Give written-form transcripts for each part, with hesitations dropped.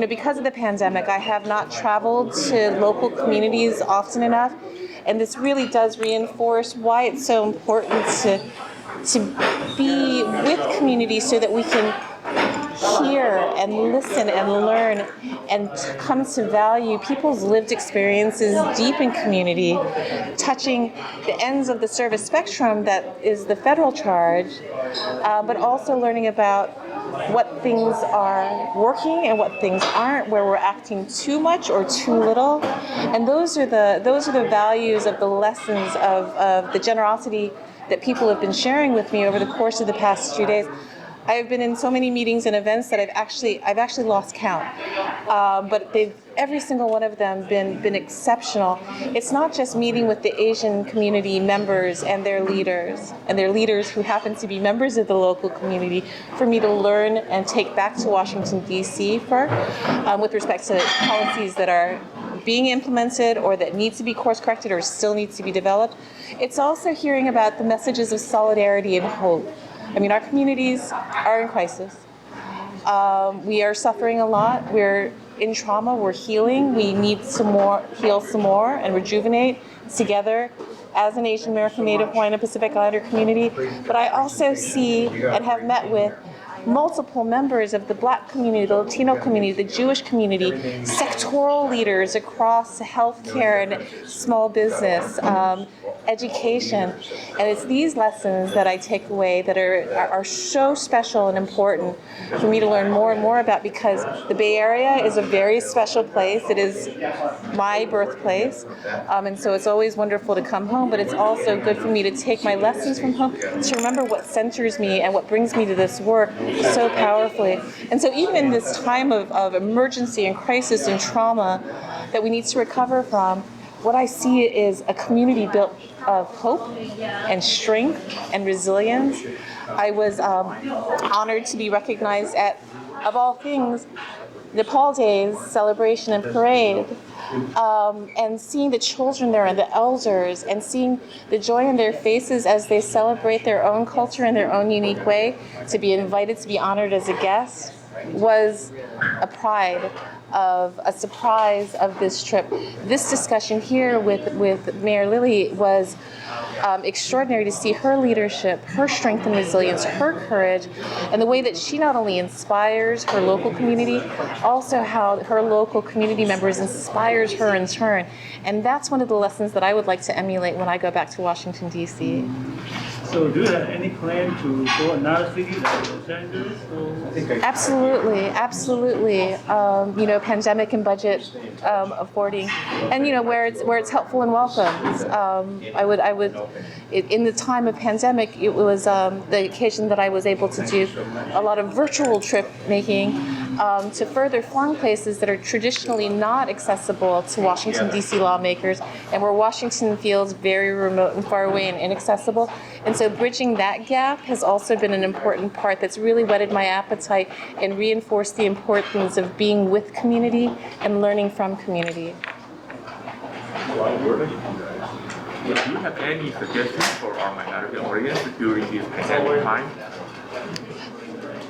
because of the pandemic, I have not traveled to local communities often enough, and this really does reinforce why it's so important to be with communities so that we can hear and listen and learn and come to value people's lived experiences deep in community, touching the ends of the service spectrum that is the federal charge, but also learning about what things are working and what things aren't, where we're acting too much or too little. And those are the values of the lessons of the generosity that people have been sharing with me over the course of the past few days. I have been in so many meetings and events that I've actually lost count, but every single one of them been exceptional. It's not just meeting with the Asian community members and their leaders who happen to be members of the local community, for me to learn and take back to Washington, D.C. with respect to policies that are being implemented or that need to be course corrected or still needs to be developed. It's also hearing about the messages of solidarity and hope. Our communities are in crisis. We are suffering a lot. We're in trauma. We're healing. We need heal some more and rejuvenate together as an Asian American, Native Hawaiian, and Pacific Islander community. But I also see and have met with multiple members of the Black community, the Latino community, the Jewish community, sectoral leaders across healthcare and small business, education. And it's these lessons that I take away that are so special and important for me to learn more and more about, because the Bay Area is a very special place. It is my birthplace. And so it's always wonderful to come home, but it's also good for me to take my lessons from home to remember what centers me and what brings me to this work so powerfully. And so even in this time of emergency and crisis and trauma that we need to recover from, what I see is a community built of hope and strength and resilience. I was honored to be recognized at, of all things, Nepal Day's celebration and parade, and seeing the children there and the elders and seeing the joy in their faces as they celebrate their own culture in their own unique way, to be invited to be honored as a guest was a pride of a surprise of this trip. This discussion here with Mayor Lily was extraordinary to see her leadership, her strength and resilience, her courage, and the way that she not only inspires her local community, also how her local community members inspires her in turn. And that's one of the lessons that I would like to emulate when I go back to Washington, D.C. So do you have any plan to go another city like Los Angeles? Absolutely. Pandemic and budget affording, and where it's helpful and welcome. I would. In the time of pandemic, it was the occasion that I was able to do a lot of virtual trip making to further flung places that are traditionally not accessible to Washington, D.C. lawmakers, and where Washington feels very remote and far away and inaccessible. And so bridging that gap has also been an important part that's really whetted my appetite and reinforced the importance of being with community and learning from community. Do you have any suggestions for our minority audience during this pandemic time?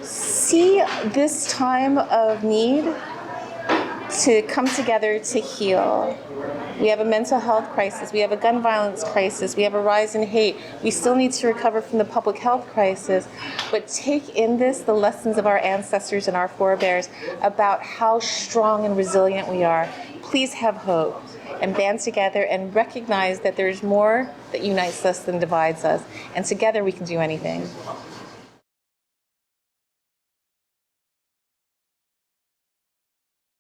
See this time of need to come together to heal. We have a mental health crisis. We have a gun violence crisis. We have a rise in hate. We still need to recover from the public health crisis. But take in this the lessons of our ancestors and our forebears about how strong and resilient we are. Please have hope and band together and recognize that there's more that unites us than divides us. And together we can do anything.